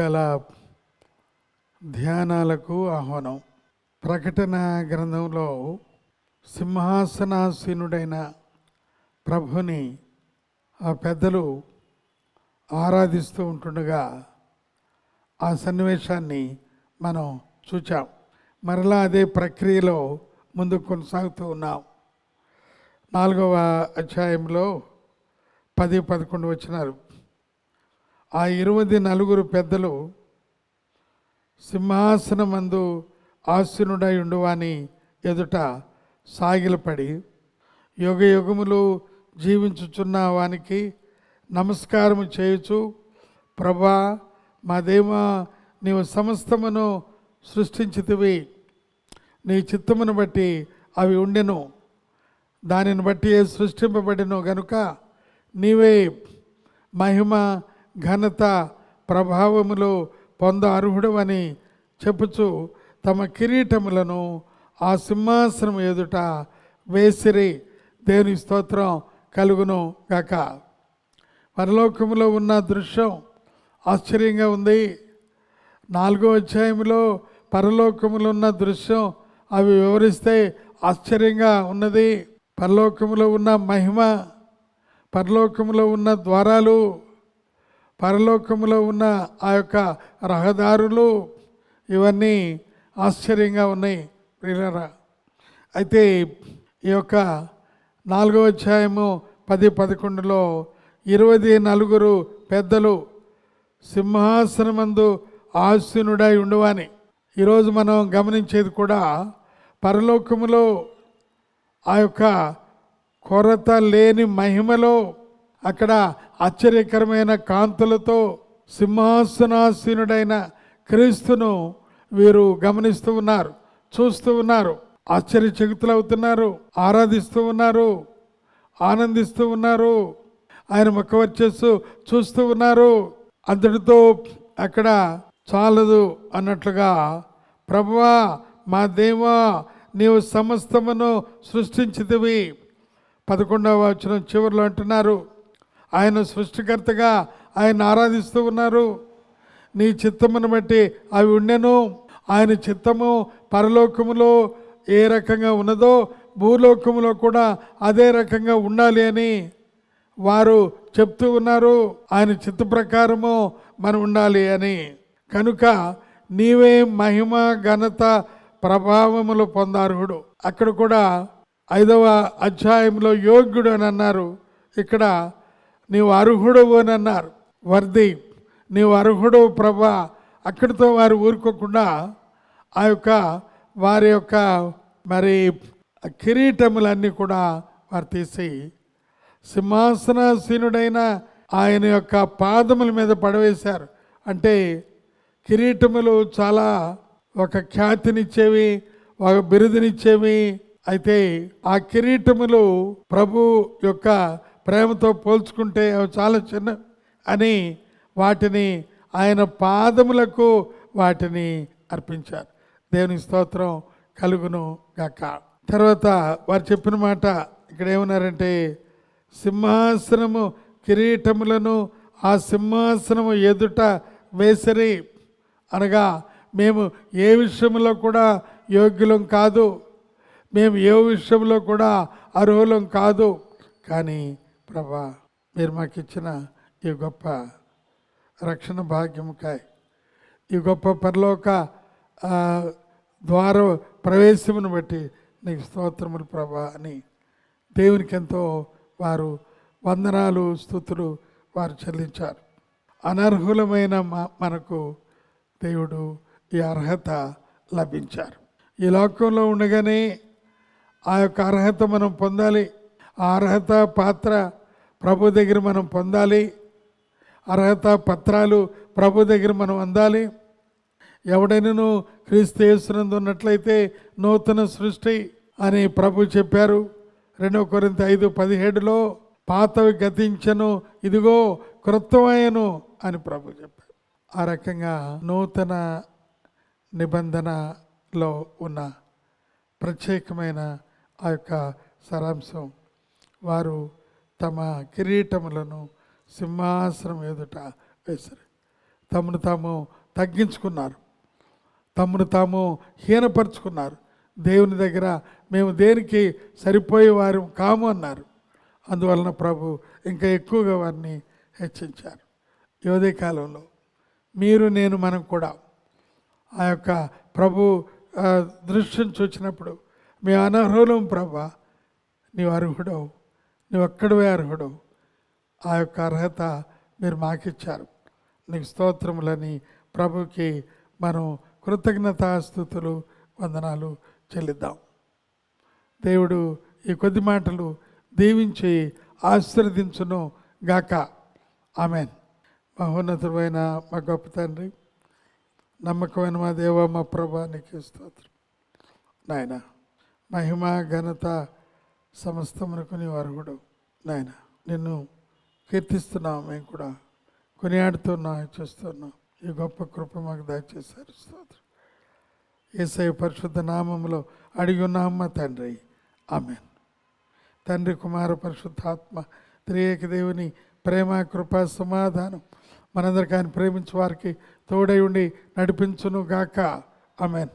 ఉదయకాల ధ్యానాలకు ఆహ్వానం. ప్రకటన గ్రంథంలో సింహాసనాసీనుడైన ప్రభుని ఆ పెద్దలు ఆరాధిస్తూ ఉంటుండగా ఆ సన్నివేశాన్ని మనం చూచాం. మరలా అదే ప్రక్రియలో ముందుకు కొనసాగుతూ ఉన్నాం. 4వ అధ్యాయంలో 10-11 వచనాలు. ఆ 24 పెద్దలు సింహాసనమందు ఆసీనుడై ఉండువాని ఎదుట సాగిలపడి, యుగ యుగములు జీవించుచున్న వానికి నమస్కారము చేయుచు, ప్రభా మా దేవా, నీవు సమస్తమును సృష్టించితివి, నీ చిత్తమును బట్టి అవి ఉండెను, దానిని బట్టి సృష్టింపబడిను గనుక నీవే మహిమ ఘనత ప్రభావములు పొంద అర్హుడవని చెప్పుచు తమ కిరీటములను ఆ సింహాసనం ఎదుట వేసిరి. దేవుని స్తోత్రం కలుగును గాక. పరలోకములో ఉన్న దృశ్యం ఆశ్చర్యంగా ఉంది. 4వ అధ్యాయంలో పరలోకములో ఉన్న దృశ్యం అవి వివరిస్తే ఆశ్చర్యంగా ఉన్నది. పరలోకములో ఉన్న మహిమ, పరలోకములో ఉన్న ద్వారాలు, పరలోకములో ఉన్న ఆ యొక్క రహదారులు, ఇవన్నీ ఆశ్చర్యంగా ఉన్నాయి ప్రియులారా. అయితే ఈ యొక్క 4వ అధ్యాయము 10-11లో 24 పెద్దలు సింహాసనమందు ఆసీనుడై ఉండువాని. ఈరోజు మనం గమనించేది కూడా పరలోకములో ఆ యొక్క కొరత లేని మహిమలో, అక్కడ ఆశ్చర్యకరమైన కాంతులతో సింహాసనాసీనుడైన క్రీస్తును వీరు గమనిస్తూ ఉన్నారు, చూస్తూ ఉన్నారు, ఆశ్చర్యచకితులవుతున్నారు, ఆరాధిస్తూ ఉన్నారు, ఆనందిస్తూ ఉన్నారు, ఆయన ముఖ వర్చస్సు చూస్తూ ఉన్నారు. అంతటితో అక్కడ చాలదు అన్నట్లుగా, ప్రభువా మా దేవా, నీవు సమస్తమును సృష్టించితివి. 11వ వచనం చివరిలో అంటున్నారు, ఆయన సృష్టికర్తగా ఆయన ఆరాధిస్తూ ఉన్నారు. నీ చిత్తమును బట్టి అవి ఉండెను. ఆయన చిత్తము పరలోకములో ఏ రకంగా ఉన్నదో భూలోకములో కూడా అదే రకంగా ఉండాలి అని వారు చెప్తూ ఉన్నారు. ఆయన చిత్త ప్రకారము మనం ఉండాలి అని. కనుక నీవే మహిమ ఘనత ప్రభావములు పొందార్హుడు. అక్కడ కూడా 5వ అధ్యాయంలో యోగ్యుడు అని అన్నారు. ఇక్కడ నీవు అర్హుడు అని అన్నారు. వర్ది, నీవు అర్హుడు ప్రభా. అక్కడితో వారు ఊరుకోకుండా ఆ యొక్క వారి యొక్క మరి కిరీటములన్నీ కూడా వారు తీసి సింహాసనాసీనుడైన ఆయన యొక్క పాదముల మీద పడవేశారు. అంటే కిరీటములు చాలా ఒక ఖ్యాతినిచ్చేవి, ఒక బిరుదునిచ్చేవి. అయితే ఆ కిరీటములు ప్రభు యొక్క ప్రేమతో పోల్చుకుంటే అవి చాలా చిన్న అని వాటిని ఆయన పాదములకు వాటిని అర్పించారు. దేవుని స్తోత్రం కలుగును గాక. తర్వాత వారు చెప్పిన మాట ఇక్కడ ఏమన్నారంటే, సింహాసనము కిరీటములను ఆ సింహాసనము ఎదుట వేసరి. అనగా మేము ఏ విషయంలో కూడా యోగ్యులం కాదు, మేము ఏ విషయంలో కూడా అర్హులం కాదు. కానీ ప్రభా, మీరు మాకు ఇచ్చిన ఈ గొప్ప రక్షణ భాగ్యముకాయ, ఈ గొప్ప పరలోక ద్వార ప్రవేశమును బట్టి నీకు స్తోత్రములు ప్రభా అని దేవునికి ఎంతో వారు వందనాలు స్తుతులు వారు చెల్లించారు. అనర్హులమైన మనకు దేవుడు ఈ అర్హత లభించారు. ఈ లోకంలో ఉండగానే ఆ యొక్క అర్హత మనం పొందాలి. ఆ అర్హత పాత్ర ప్రభు దగ్గర మనం పొందాలి. అర్హత పత్రాలు ప్రభు దగ్గర మనం అందాలి. ఎవడైనాను క్రీస్తు యేసునందు ఉన్నట్లయితే నూతన సృష్టి అని ప్రభు చెప్పారు. 2 కొరింథీ 5:17లో పాతవి గతించను, ఇదిగో క్రొత్తమయ్యను అని ప్రభు చెప్పారు. ఆ రకంగా నూతన నిబంధనలో ఉన్న ప్రత్యేకమైన ఆ యొక్క సారాంశం, వారు తమ కిరీటములను సింహాసనం ఎదుట వేశారు. తమను తాము తగ్గించుకున్నారు, తమను తాము హీనపరుచుకున్నారు. దేవుని దగ్గర మేము దేనికి సరిపోయే వారు కాము అన్నారు. అందువలన ప్రభు ఇంకా ఎక్కువగా వారిని హెచ్చించారు. ఈ ఉదయ కాలంలో మీరు నేను మనం కూడా ఆ యొక్క ప్రభు దృష్టిని చూచినప్పుడు మేము అనర్హులం ప్రభా, నీవు అర్హుడవు, నువ్వు ఒక్కడివే అర్హుడవు. ఆ యొక్క అర్హత మీరు మాకిచ్చారు, నీకు స్తోత్రములని ప్రభుకి మనం కృతజ్ఞతాస్తుతులు వందనాలు చెల్లిద్దాం. దేవుడు ఈ కొద్ది మాటలు దీవించి ఆశీర్వదించును గాక. ఆమెన్. మహోన్నతుడైన మా గొప్ప తండ్రి, నమ్మకమైన మా దేవ, మా ప్రభా, నీకు స్తోత్రం నాయన. మహిమ ఘనత సమస్తమునకు నీవు అర్హుడు నాయన. నిన్ను కీర్తిస్తున్నాం, మేము కూడా కొనియాడుతున్నాం, చూస్తున్నాం. ఈ గొప్ప కృప మాకు దయచేశారు. స్తోత్రం. యేసయ్య పరిశుద్ధ నామములో అడిగి ఉన్నాం తండ్రి. ఆమెన్. తండ్రి, కుమార, పరిశుద్ధాత్మ త్రియేక దేవుని ప్రేమ, కృప, సమాధానం మనందరికీ ఆయన ప్రేమించే వారికి తోడై ఉండి నడిపించును గాక. ఆమెన్.